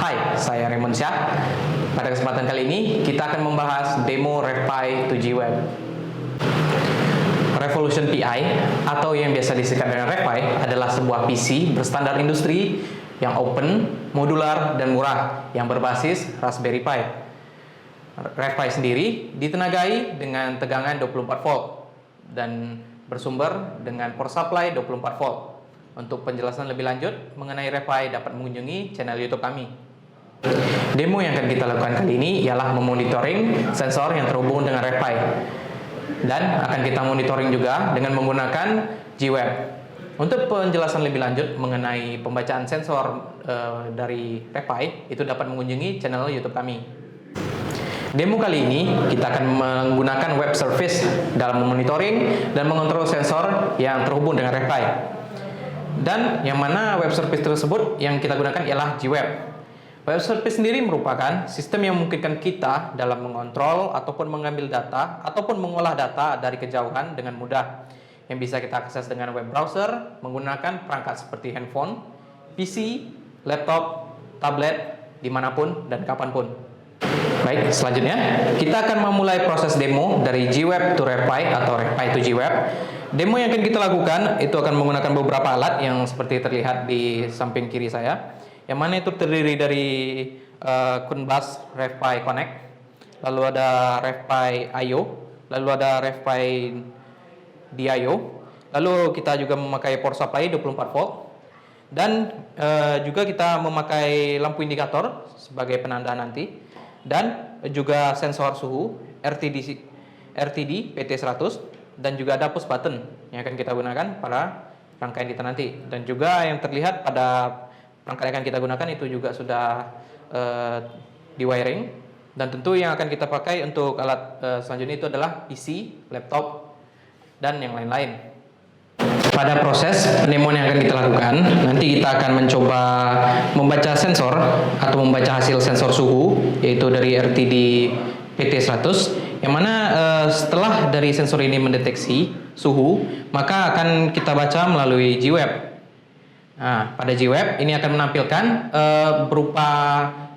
Hai, saya Raymond Syah. Pada kesempatan kali ini, kita akan membahas demo RevPi 2G Web. Revolution PI, atau yang biasa disingkat dengan RevPi, adalah sebuah PC berstandar industri yang open, modular, dan murah yang berbasis Raspberry Pi. RevPi sendiri ditenagai dengan tegangan 24 volt dan bersumber dengan power supply 24 volt. Untuk penjelasan lebih lanjut mengenai RevPi dapat mengunjungi channel YouTube kami. Demo yang akan kita lakukan kali ini ialah memonitoring sensor yang terhubung dengan RevPi, dan akan kita monitoring juga dengan menggunakan G-Web. Untuk penjelasan lebih lanjut mengenai pembacaan sensor dari RevPi, itu dapat mengunjungi channel YouTube kami. Demo kali ini kita akan menggunakan web service dalam memonitoring dan mengontrol sensor yang terhubung dengan RevPi. Dan yang mana web service tersebut yang kita gunakan ialah G-Web. Web service sendiri merupakan sistem yang memungkinkan kita dalam mengontrol ataupun mengambil data ataupun mengolah data dari kejauhan dengan mudah, yang bisa kita akses dengan web browser menggunakan perangkat seperti handphone, PC, laptop, tablet, dimanapun dan kapanpun. Baik, selanjutnya kita akan memulai proses demo dari G-Web to RevPi atau RevPi to G-Web. Demo yang akan kita lakukan itu akan menggunakan beberapa alat yang seperti terlihat di samping kiri saya, yang mana itu terdiri dari Kunbas RevPi Connect, lalu ada RevPi IO, lalu ada RevPi DIO, lalu kita juga memakai power supply 24 volt, dan juga kita memakai lampu indikator sebagai penanda nanti, dan juga sensor suhu RTD PT100, dan juga ada push button yang akan kita gunakan pada rangkaian kita nanti. Dan juga yang terlihat pada perangkat yang akan kita gunakan itu juga sudah di wiring. Dan tentu yang akan kita pakai untuk alat selanjutnya itu adalah PC, laptop, dan yang lain-lain. Pada proses penemuan yang akan kita lakukan, nanti kita akan mencoba membaca sensor atau membaca hasil sensor suhu, yaitu dari RTD PT100, yang mana setelah dari sensor ini mendeteksi suhu, maka akan kita baca melalui G-Web. Nah, pada G-Web ini akan menampilkan berupa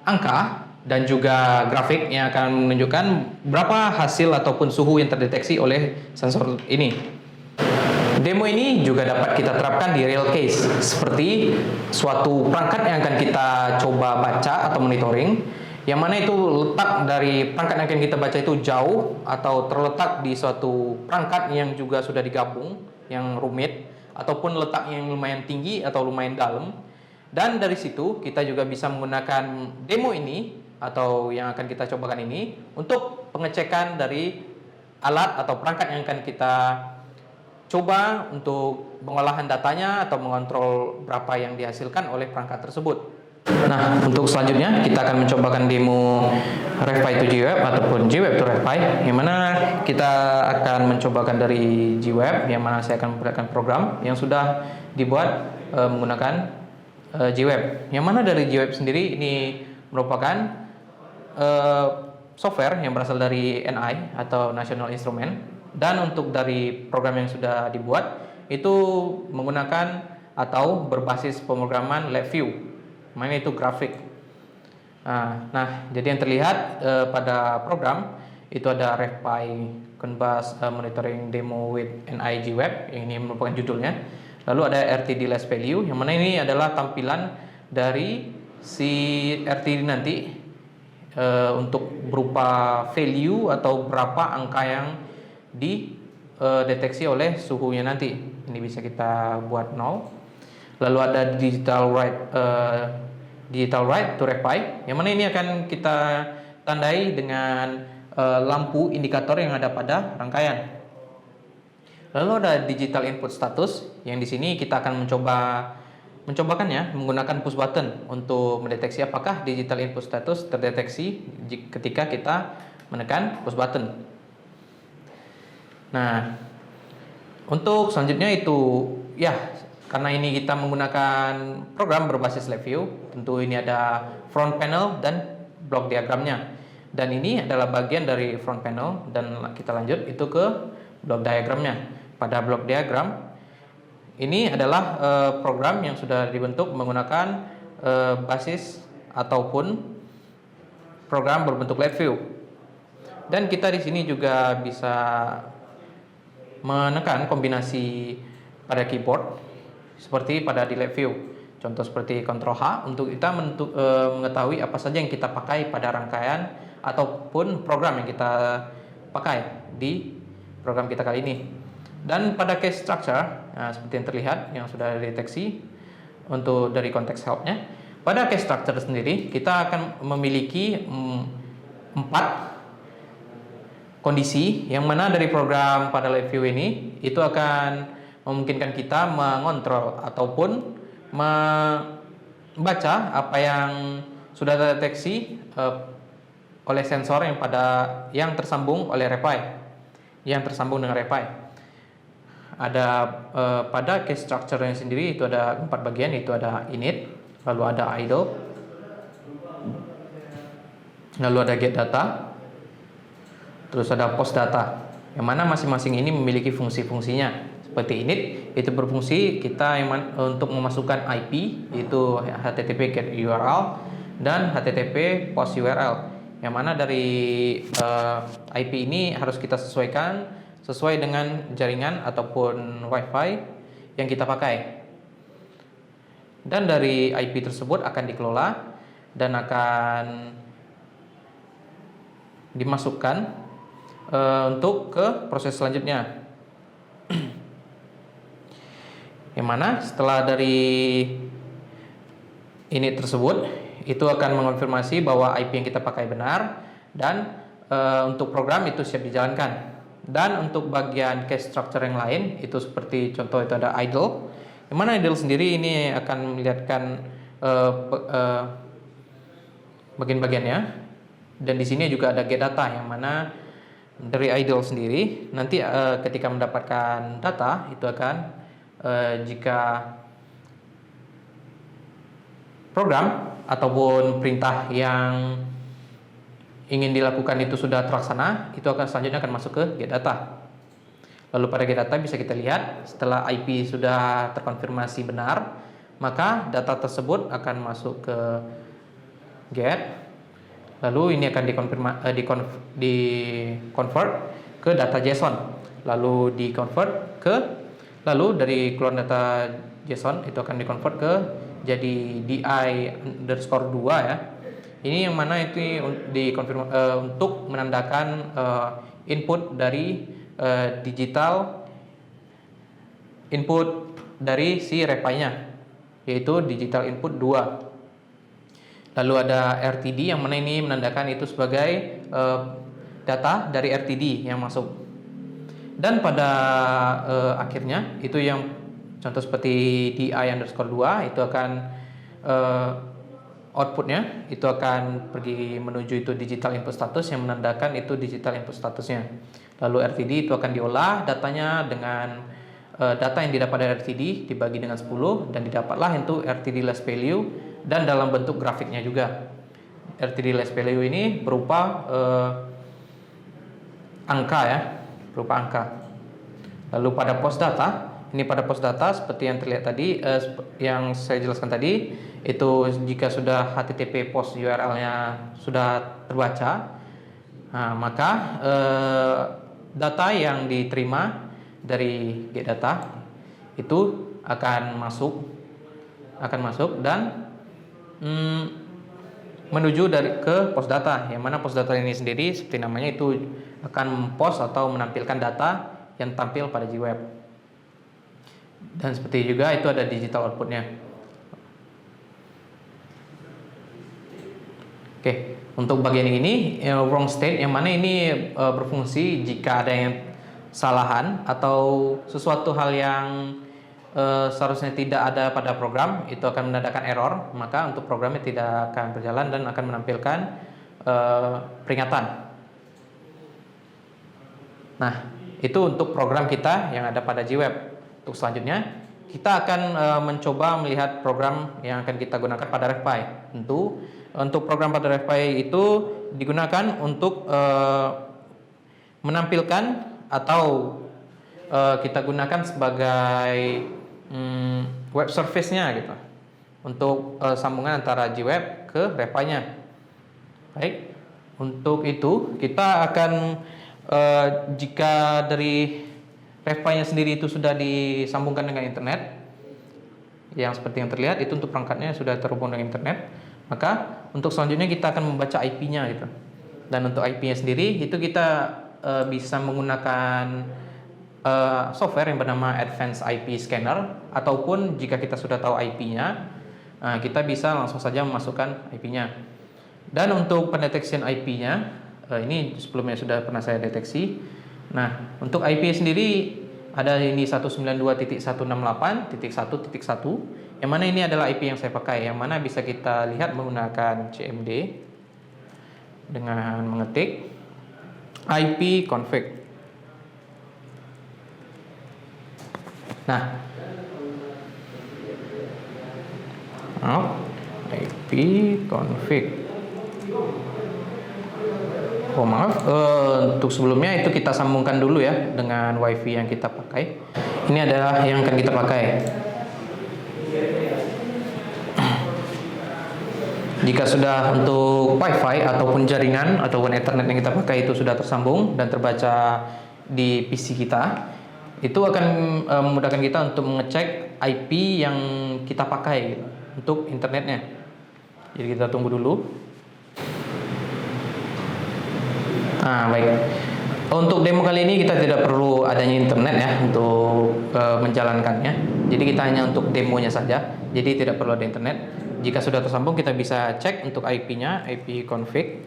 angka dan juga grafik yang akan menunjukkan berapa hasil ataupun suhu yang terdeteksi oleh sensor ini. Demo ini juga dapat kita terapkan di real case, seperti suatu perangkat yang akan kita coba baca atau monitoring, yang mana itu letak dari perangkat yang akan kita baca itu jauh atau terletak di suatu perangkat yang juga sudah digabung, yang rumit, ataupun letak yang lumayan tinggi atau lumayan dalam. Dan dari situ kita juga bisa menggunakan demo ini atau yang akan kita cobakan ini untuk pengecekan dari alat atau perangkat yang akan kita coba untuk pengolahan datanya atau mengontrol berapa yang dihasilkan oleh perangkat tersebut. Nah, untuk selanjutnya kita akan mencobakan demo RevPi to G-Web ataupun G-Web to RevPi, yang mana kita akan mencobakan dari G-Web, yang mana saya akan memperlihatkan program yang sudah dibuat menggunakan G-Web. Yang mana dari G-Web sendiri ini merupakan software yang berasal dari NI atau National Instrument. Dan untuk dari program yang sudah dibuat itu menggunakan atau berbasis pemrograman LabVIEW, mana itu grafik. Nah, jadi yang terlihat pada program itu ada RevPi Kunbas Monitoring Demo with NI G-Web, yang ini merupakan judulnya. Lalu ada RTD Last Value, yang mana ini adalah tampilan dari si RTD nanti untuk berupa value atau berapa angka yang dideteksi oleh suhunya nanti. Ini bisa kita buat 0. Lalu ada digital write to RevPi, yang mana ini akan kita tandai dengan lampu indikator yang ada pada rangkaian. Lalu ada digital input status, yang di sini kita akan mencobakannya menggunakan push button untuk mendeteksi apakah digital input status terdeteksi ketika kita menekan push button. Nah, untuk selanjutnya itu ya, karena ini kita menggunakan program berbasis LabVIEW, tentu ini ada front panel dan block diagramnya. Dan ini adalah bagian dari front panel, dan kita lanjut itu ke block diagramnya. Pada block diagram ini adalah program yang sudah dibentuk menggunakan basis ataupun program berbentuk live view. Dan kita di sini juga bisa menekan kombinasi pada keyboard seperti pada di live view. Contoh seperti Ctrl H untuk kita mengetahui apa saja yang kita pakai pada rangkaian ataupun program yang kita pakai di program kita kali ini. Dan pada case structure, nah, seperti yang terlihat yang sudah dideteksi untuk dari konteks help-nya, pada case structure sendiri kita akan memiliki 4 kondisi yang mana dari program pada live view ini itu akan memungkinkan kita mengontrol ataupun membaca apa yang sudah terdeteksi oleh sensor yang tersambung oleh RFI, yang tersambung dengan RFI. Ada pada case structure-nya sendiri itu ada 4 bagian, itu ada init, lalu ada idle, lalu ada get data, terus ada post data, yang mana masing-masing ini memiliki fungsi-fungsinya. Seperti init itu berfungsi kita untuk memasukkan IP, yaitu HTTP get URL dan HTTP post URL, yang mana dari IP ini harus kita sesuaikan sesuai dengan jaringan ataupun WiFi yang kita pakai. Dan dari IP tersebut akan dikelola dan akan dimasukkan untuk ke proses selanjutnya. Yang mana setelah dari init tersebut itu akan mengonfirmasi bahwa IP yang kita pakai benar dan untuk program itu siap dijalankan. Dan untuk bagian case structure yang lain itu seperti contoh itu ada idle, yang mana idle sendiri ini akan melihatkan bagian-bagiannya. Dan di sini juga ada get data, yang mana dari idle sendiri nanti ketika mendapatkan data itu akan jika program ataupun perintah yang ingin dilakukan itu sudah terlaksana, itu akan selanjutnya akan masuk ke get data. Lalu pada get data bisa kita lihat setelah IP sudah terkonfirmasi benar, maka data tersebut akan masuk ke get. Lalu ini akan di-convert ke data JSON, lalu lalu dari keluar data JSON itu akan di-convert ke jadi DI_2 ya. Ini yang mana itu untuk menandakan input dari digital input dari si RFI-nya, yaitu digital input 2. Lalu ada RTD, yang mana ini menandakan itu sebagai data dari RTD yang masuk. Dan pada akhirnya itu yang contoh seperti DI_2 itu akan outputnya itu akan pergi menuju itu digital input status, yang menandakan itu digital input statusnya. Lalu RTD itu akan diolah datanya dengan data yang didapat dari RTD dibagi dengan 10 dan didapatlah itu RTD last value, dan dalam bentuk grafiknya juga. RTD last value ini berupa angka ya, berupa angka. Lalu pada post data, ini pada post data seperti yang terlihat tadi, yang saya jelaskan tadi, itu jika sudah HTTP post URL-nya sudah terbaca, nah, maka data yang diterima dari get data itu akan masuk dan menuju ke post data, yang mana post data ini sendiri seperti namanya itu akan post atau menampilkan data yang tampil pada Gweb. Dan seperti juga itu ada digital outputnya. Oke, untuk bagian ini wrong state, yang mana ini berfungsi jika ada yang kesalahan atau sesuatu hal yang seharusnya tidak ada pada program, itu akan menandakan error, maka untuk programnya tidak akan berjalan dan akan menampilkan peringatan. Nah, itu untuk program kita yang ada pada Gweb. Untuk selanjutnya kita akan mencoba melihat program yang akan kita gunakan pada RFI. Tentu untuk program pada RFI itu digunakan untuk menampilkan atau kita gunakan sebagai web service-nya gitu. untuk sambungan antara JWeb ke REPI-nya. Baik, untuk itu kita akan jika dari REPI-nya sendiri itu sudah disambungkan dengan internet, yang seperti yang terlihat itu untuk perangkatnya sudah terhubung dengan internet, maka untuk selanjutnya kita akan membaca IP-nya gitu. Dan untuk IP-nya sendiri itu kita bisa menggunakan software yang bernama Advanced IP Scanner, ataupun jika kita sudah tahu IP-nya, kita bisa langsung saja memasukkan IP-nya. Dan untuk pendeteksian IP-nya, ini sebelumnya sudah pernah saya deteksi. Nah, untuk IP sendiri ada ini 192.168.1.1, yang mana ini adalah IP yang saya pakai, yang mana bisa kita lihat menggunakan CMD dengan mengetik IP config. Nah, IP config. Oh maaf, untuk sebelumnya itu kita sambungkan dulu ya dengan WiFi yang kita pakai. Ini adalah yang akan kita pakai. Jika sudah untuk WiFi ataupun jaringan ataupun Ethernet yang kita pakai itu sudah tersambung dan terbaca di PC kita, itu akan memudahkan kita untuk mengecek IP yang kita pakai untuk internetnya. Jadi kita tunggu dulu. Nah, baik. Untuk demo kali ini kita tidak perlu adanya internet ya untuk menjalankannya. Jadi kita hanya untuk demonya saja. Jadi tidak perlu ada internet. Jika sudah tersambung kita bisa cek untuk IP-nya, IP config.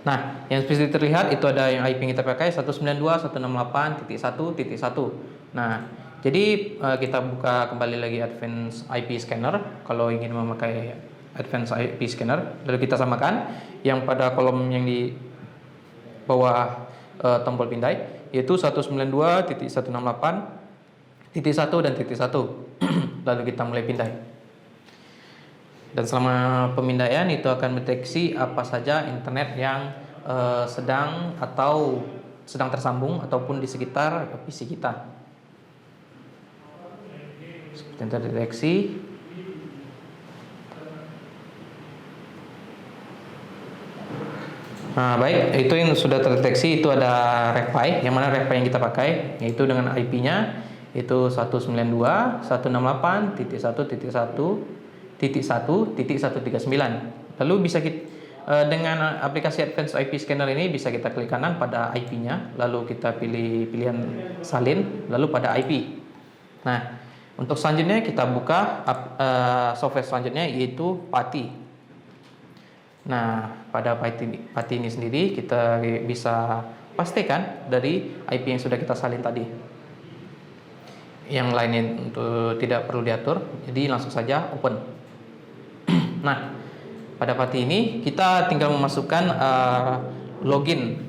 Nah, yang seperti terlihat itu ada yang IP yang kita pakai 192.168.1.1. Nah, jadi kita buka kembali lagi Advanced IP Scanner kalau ingin memakai Advanced IP Scanner. Lalu kita samakan yang pada kolom yang di bawah tombol pindai, yaitu 192.168.1 dan .1. Lalu kita mulai pindai. Dan selama pemindaian itu akan mendeteksi apa saja internet yang sedang tersambung ataupun di sekitar PC kita. Seperti yang terdeteksi. Nah, baik, itu yang sudah terdeteksi, itu ada REPI, yang mana REPI yang kita pakai yaitu dengan IP-nya itu 192.168.1.1.1.139. Lalu bisa kita dengan aplikasi Advanced IP Scanner ini bisa kita klik kanan pada IP-nya, lalu kita pilih pilihan salin, lalu pada IP. Nah, untuk selanjutnya kita buka software selanjutnya yaitu PATI. Nah, pada PATI ini sendiri kita bisa pastikan dari IP yang sudah kita salin tadi. Yang lainnya untuk tidak perlu diatur, jadi langsung saja open. Nah, pada PATI ini kita tinggal memasukkan login.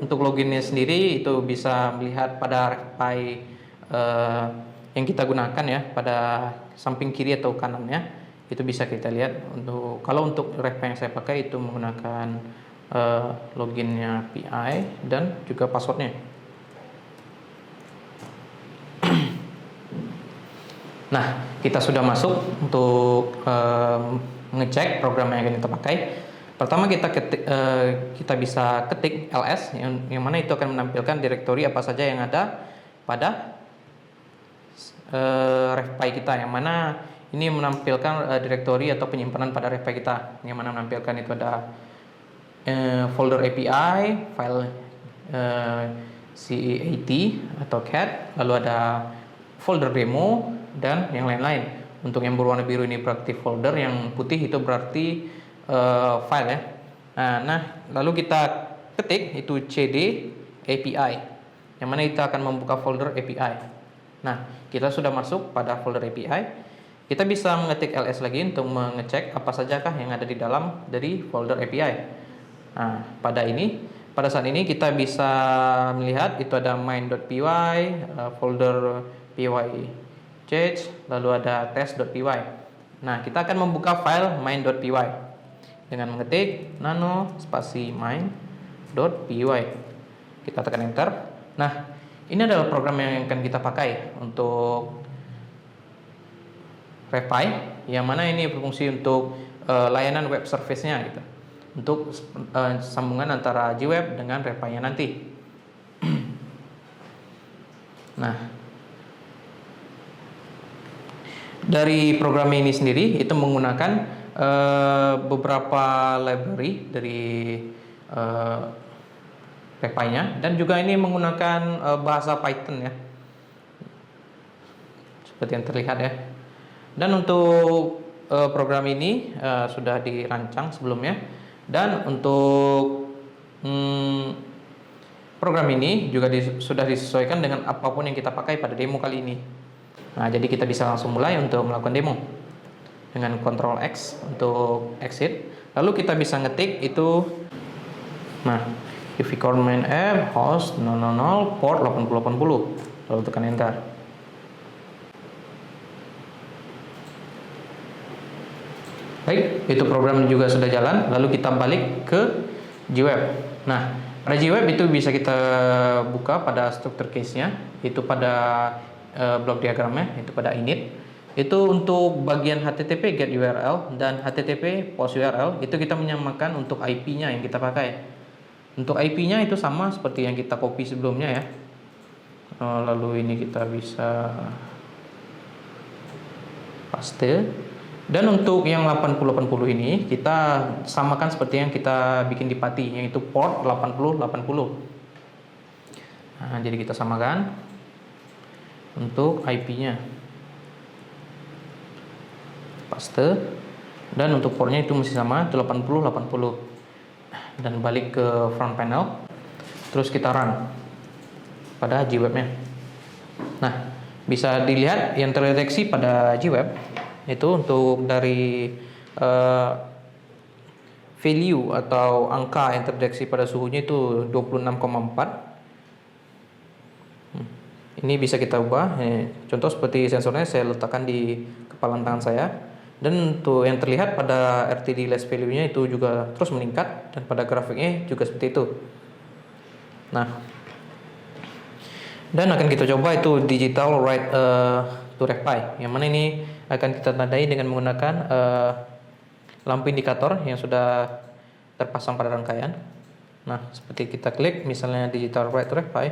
Untuk loginnya sendiri itu bisa melihat pada REPI yang kita gunakan ya, pada samping kiri atau kanannya. Itu bisa kita lihat kalau untuk REPI yang saya pakai itu menggunakan loginnya PI dan juga passwordnya. Nah, kita sudah masuk untuk mengecek program yang akan kita pakai. Pertama kita bisa ketik ls yang mana itu akan menampilkan direktori apa saja yang ada pada REPI kita, yang mana ini menampilkan direktori atau penyimpanan pada REPI kita, yang mana menampilkan itu ada folder API, file CAT atau CAT, lalu ada folder demo dan yang lain-lain. Untuk yang berwarna biru ini berarti folder, yang putih itu berarti file ya. Nah, lalu kita ketik itu CD API, yang mana kita akan membuka folder API. Nah, kita sudah masuk pada folder API. Kita bisa mengetik ls lagi untuk mengecek apa sajakah yang ada di dalam dari folder API. Nah, pada saat ini kita bisa melihat itu ada main.py, folder py change, lalu ada test.py. Nah, kita akan membuka file main.py dengan mengetik nano spasi main.py. Kita tekan enter. Nah, ini adalah program yang akan kita pakai untuk RevPy, yang mana ini berfungsi untuk layanan web service-nya gitu, untuk sambungan antara JWeb dengan RevPy-nya nanti. Nah, dari program ini sendiri itu menggunakan beberapa library dari RevPy-nya, dan juga ini menggunakan bahasa Python ya, seperti yang terlihat ya. Dan untuk program ini sudah dirancang sebelumnya, dan untuk program ini juga sudah disesuaikan dengan apapun yang kita pakai pada demo kali ini. Nah, jadi kita bisa langsung mulai untuk melakukan demo dengan Ctrl X untuk exit. Lalu kita bisa ngetik itu, nah, UV main app host 000 port 8080, lalu tekan enter. Baik, itu program juga sudah jalan. Lalu kita balik ke JWeb. Nah, pada JWeb itu bisa kita buka pada struktur case-nya, itu pada blok diagramnya, itu pada init. Itu untuk bagian HTTP get URL dan HTTP post URL, itu kita menyamakan untuk IP-nya yang kita pakai. Untuk IP-nya itu sama seperti yang kita copy sebelumnya ya. Lalu ini kita bisa paste. Dan untuk yang 8080 ini kita samakan seperti yang kita bikin di PATI, yaitu port 8080. Nah, jadi kita samakan untuk IP-nya, paste, dan untuk portnya itu masih sama, itu 8080. Dan balik ke front panel, terus kita run pada JWeb-nya. Nah, bisa dilihat yang terdeteksi pada JWeb itu untuk dari value atau angka yang terdeteksi pada suhunya itu 26,4. Ini bisa kita ubah. Contoh seperti sensornya saya letakkan di kepalan tangan saya, dan untuk yang terlihat pada RTD less value-nya itu juga terus meningkat, dan pada grafiknya juga seperti itu. Nah, dan akan kita coba itu digital write to RevPy, yang mana ini akan kita tandai dengan menggunakan lampu indikator yang sudah terpasang pada rangkaian. Nah, seperti kita klik misalnya digital write to RevPy,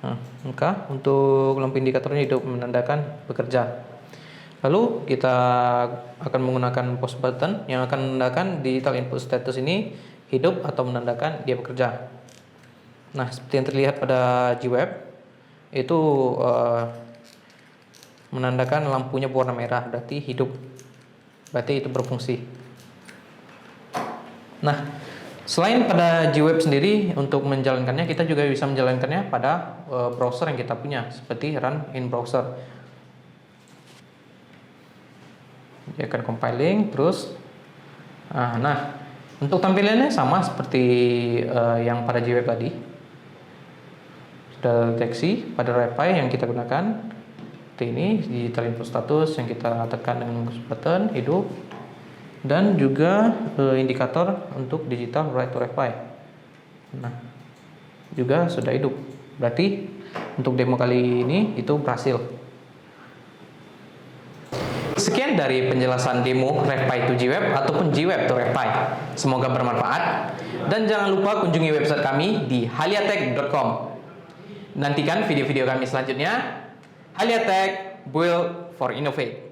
nah, maka untuk lampu indikatornya hidup menandakan bekerja. Lalu kita akan menggunakan post button yang akan menandakan digital input status ini hidup atau menandakan dia bekerja. Nah, seperti yang terlihat pada JWeb itu menandakan lampunya berwarna merah, berarti hidup, berarti itu berfungsi. Nah, selain pada JWeb sendiri, untuk menjalankannya kita juga bisa menjalankannya pada browser yang kita punya, seperti run in browser. Dia akan compiling terus. Nah, untuk tampilannya sama seperti yang pada JWeb tadi. Sudah deteksi pada RevPy yang kita gunakan. Seperti ini, digital input status yang kita tekan dengan mouse button hidup, dan juga indikator untuk digital write to RevPy. Nah, juga sudah hidup. Berarti untuk demo kali ini itu berhasil. Sekian dari penjelasan demo RevPy to JWeb ataupun JWeb to RevPy. Semoga bermanfaat, dan jangan lupa kunjungi website kami di haliatech.com. Nantikan video-video kami selanjutnya. Haliatech, build for innovate.